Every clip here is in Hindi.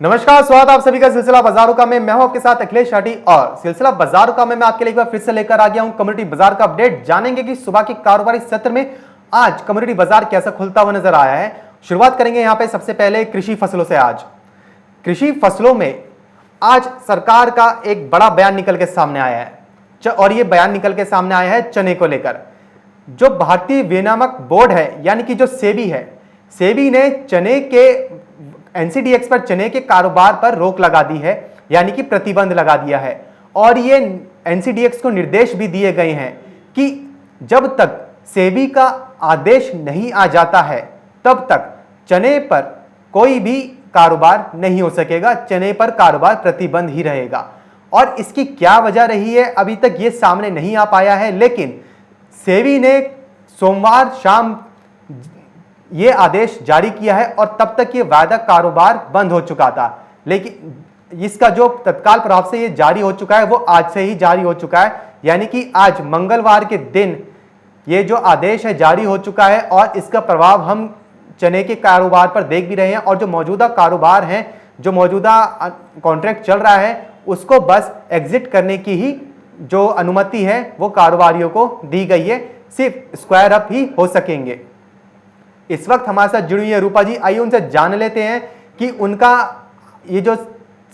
नमस्कार, स्वागत आप सभी का सिलसिला बाजारों का। मैं हूं आपके साथ अखिलेश शाटी और सिलसिला बाजारों का मैं आपके लिए एक बार फिर से लेकर आ गया हूं कम्युनिटी बाजार का अपडेट। जानेंगे कि सुबह के कारोबारी सत्र में आज कम्युनिटी बाजार कैसा खुलता हुआ नजर आया है। शुरुआत करेंगे यहां पे सबसे पहले कृषि फसलों से। आज कृषि फसलों में आज सरकार का एक बड़ा बयान निकल के सामने आया है और यह बयान निकल के सामने आया है चने को लेकर। जो भारतीय विनियामक बोर्ड है यानी कि जो सेबी है, सेबी ने चने के एनसीडीएक्स पर चने के कारोबार पर रोक लगा दी है, यानी कि प्रतिबंध लगा दिया है। और ये एनसीडीएक्स को निर्देश भी दिए गए हैं कि जब तक सेबी का आदेश नहीं आ जाता है तब तक चने पर कोई भी कारोबार नहीं हो सकेगा, चने पर कारोबार प्रतिबंध ही रहेगा। और इसकी क्या वजह रही है अभी तक ये सामने नहीं आ पाया है, लेकिन सेबी ने सोमवार शाम ये आदेश जारी किया है और तब तक ये वायदा कारोबार बंद हो चुका था। लेकिन इसका जो तत्काल प्रभाव से ये जारी हो चुका है वो आज से ही जारी हो चुका है, यानी कि आज मंगलवार के दिन ये जो आदेश है जारी हो चुका है और इसका प्रभाव हम चने के कारोबार पर देख भी रहे हैं। और जो मौजूदा कारोबार हैं, जो मौजूदा कॉन्ट्रैक्ट चल रहा है, उसको बस एग्जिट करने की ही जो अनुमति है वो कारोबारियों को दी गई है, सिर्फ स्क्वायर अप ही हो सकेंगे। इस वक्त हमारे साथ जुड़ी हुई है रूपा जी, आइए उनसे जान लेते हैं कि उनका ये जो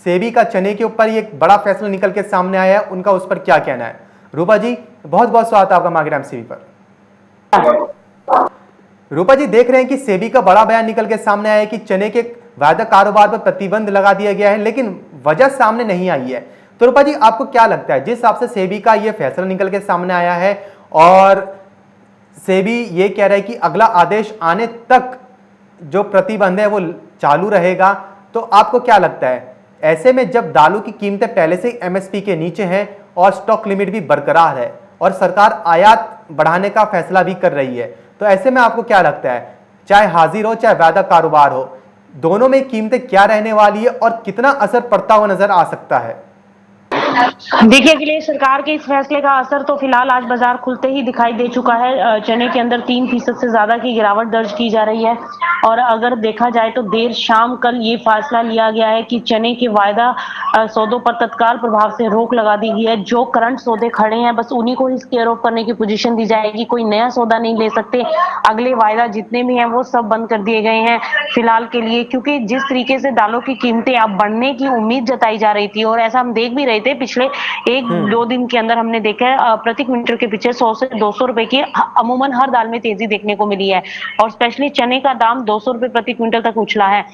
सेबी का चने के ऊपर ये बड़ा फैसला निकल के सामने आया है, उनका उस पर क्या कहना है। रूपा जी, बहुत बहुत स्वागत है आपका मार्केट टाइम्स टीवी पर। रूपा जी, देख रहे हैं कि सेबी का बड़ा बयान निकल के सामने आया है कि चने के वायदा कारोबार पर प्रतिबंध लगा दिया गया है, लेकिन वजह सामने नहीं आई है। तो रूपा जी, आपको क्या लगता है, जिस हिसाब से सेबी का ये फैसला निकल के सामने आया है और सेबी ये कह रहा है कि अगला आदेश आने तक जो प्रतिबंध है वो चालू रहेगा, तो आपको क्या लगता है ऐसे में जब दालों की कीमतें पहले से ही एमएसपी के नीचे हैं और स्टॉक लिमिट भी बरकरार है और सरकार आयात बढ़ाने का फैसला भी कर रही है, तो ऐसे में आपको क्या लगता है, चाहे हाजिर हो चाहे वायदा कारोबार हो, दोनों में कीमतें क्या रहने वाली है और कितना असर पड़ता हुआ नजर आ सकता है। देखिए अखिलेश, सरकार के इस फैसले का असर तो फिलहाल आज बाजार खुलते ही दिखाई दे चुका है। चने के अंदर 3% से ज्यादा की गिरावट दर्ज की जा रही है। और अगर देखा जाए तो देर शाम कल ये फैसला लिया गया है कि चने के वायदा सौदों पर तत्काल प्रभाव से रोक लगा दी गई है। जो करंट सौदे खड़े हैं बस उन्हीं को ही स्केयर ऑफ करने की पोजीशन दी जाएगी, कोई नया सौदा नहीं ले सकते। अगले वायदा जितने भी हैं वो सब बंद कर दिए गए हैं फिलहाल के लिए, क्योंकि जिस तरीके से दालों की कीमतें अब बढ़ने की उम्मीद जताई जा रही थी और ऐसा हम देख भी रहे थे पिछले एक दो दिन के अंदर हमने देखा है प्रति क्विंटल के पीछे 100 से 200 रुपए की अमूमन हर दाल में तेजी देखने को मिली है। और स्पेशली चने का दाम 200 रुपए प्रति क्विंटल तक उछला है।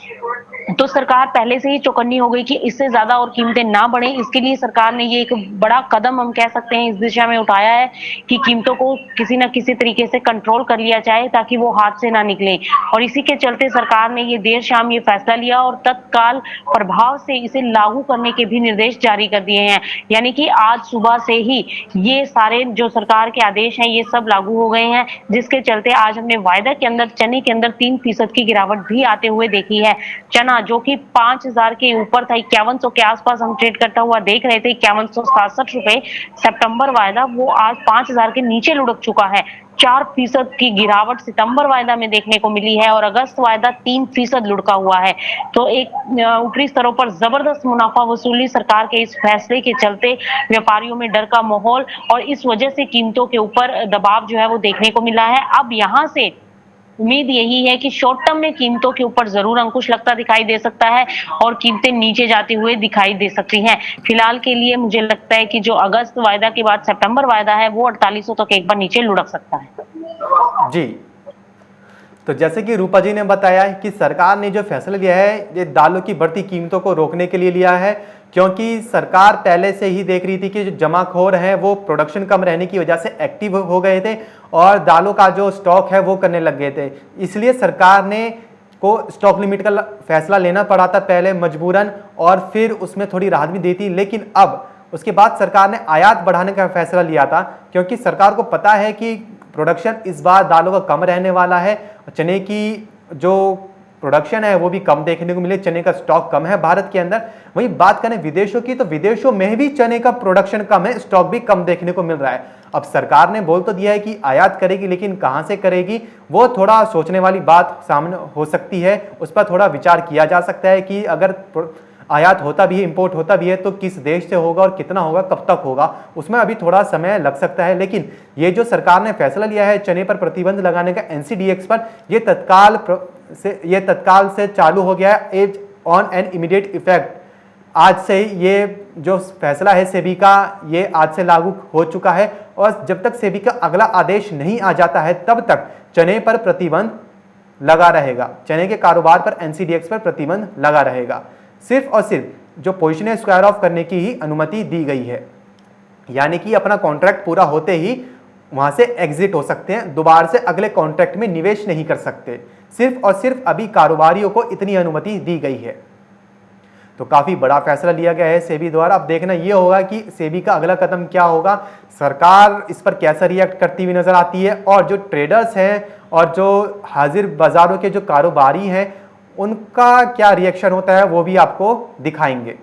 तो सरकार पहले से ही चौकन्नी हो गई कि इससे ज्यादा और कीमतें ना बढ़े। इसके लिए सरकार ने ये एक बड़ा कदम हम कह सकते हैं इस दिशा में उठाया है कि कीमतों को किसी न किसी तरीके से कंट्रोल कर लिया जाए ताकि वो हाथ से ना निकले। और इसी के चलते सरकार ने ये देर शाम ये फैसला लिया और तत्काल प्रभाव से इसे लागू करने के भी निर्देश जारी कर दिए हैं। यानी कि आज सुबह से ही ये सारे जो सरकार के आदेश हैं ये सब लागू हो गए हैं, जिसके चलते आज हमने वायदा के अंदर चने के अंदर 3% की गिरावट भी आते हुए देखी है। चना जो कि 5000 के ऊपर था, 5100 के आसपास हम ट्रेड करता हुआ देख रहे थे, 5167 रुपए सितंबर वायदा, वो आज 5000 के नीचे लुढ़क चुका है। 4% की गिरावट सितंबर वायदा में देखने को मिली है और अगस्त वायदा 3% लुढ़का हुआ है। तो एक ऊपरी स्तरों पर जबरदस्त मुनाफा वसूली सरकार के इस फैसले के चलते व्यापारियों में डर का माहौल और इस वजह से कीमतों के ऊपर दबाव जो है वो देखने को मिला है। अब यहाँ से उम्मीद यही है कि शॉर्ट टर्म में कीमतों के ऊपर जरूर अंकुश लगता दिखाई दे सकता है और कीमतें नीचे जाते हुए दिखाई दे सकती हैं। फिलहाल के लिए मुझे लगता है कि जो अगस्त वायदा के बाद सितंबर वायदा है वो 4800 तक एक बार नीचे लुढ़क सकता है। जी, तो जैसे कि रूपा जी ने बताया है कि सरकार ने जो फैसला लिया है ये दालों की बढ़ती कीमतों को रोकने के लिए लिया है, क्योंकि सरकार पहले से ही देख रही थी कि जो जमाखोर हैं वो प्रोडक्शन कम रहने की वजह से एक्टिव हो गए थे और दालों का जो स्टॉक है वो करने लग गए थे। इसलिए सरकार ने को स्टॉक लिमिट का फैसला लेना पड़ा था पहले मजबूरन, और फिर उसमें थोड़ी राहत भी दी थी। लेकिन अब उसके बाद सरकार ने आयात बढ़ाने का फैसला लिया था, क्योंकि सरकार को पता है कि प्रोडक्शन इस बार दालों का कम रहने वाला है। चने की जो प्रोडक्शन है वो भी कम देखने को मिले, चने का स्टॉक कम है भारत के अंदर। वहीं बात करें विदेशों की, तो विदेशों में भी चने का प्रोडक्शन कम है, स्टॉक भी कम देखने को मिल रहा है। अब सरकार ने बोल तो दिया है कि आयात करेगी, लेकिन कहां से करेगी वो थोड़ा सोचने वाली बात सामने हो सकती है। उस पर थोड़ा विचार किया जा सकता है कि अगर आयात होता भी है, इंपोर्ट होता भी है, तो किस देश से होगा और कितना होगा, कब तक होगा, उसमें अभी थोड़ा समय लग सकता है। लेकिन ये जो सरकार ने फैसला लिया है चने पर प्रतिबंध लगाने का एनसीडीएक्स पर, ये तत्काल से चालू हो गया है, as on an immediate effect. आज से ये जो फैसला है सेबी का, ये आज से लागू हो चुका है और जब तक सेबी का अगला आदेश नहीं आ जाता है तब तक चने पर प्रतिबंध लगा रहेगा। चने के कारोबार पर एनसीडीएक्स पर प्रतिबंध लगा रहेगा। सिर्फ और सिर्फ जो पोजीशन है स्क्वायर ऑफ करने की ही अनुमति दी गई है, यानी कि अपना कॉन्ट्रैक्ट पूरा होते ही वहां से एग्जिट हो सकते हैं, दोबारा से अगले कॉन्ट्रैक्ट में निवेश नहीं कर सकते। सिर्फ और सिर्फ अभी कारोबारियों को इतनी अनुमति दी गई है। तो काफी बड़ा फैसला लिया गया है सेबी द्वारा। अब देखना यह होगा कि सेबी का अगला कदम क्या होगा, सरकार इस पर कैसा रिएक्ट करती हुई नजर आती है, और जो ट्रेडर्स हैं और जो हाजिर बाजारों के जो कारोबारी हैं उनका क्या रिएक्शन होता है वो भी आपको दिखाएंगे।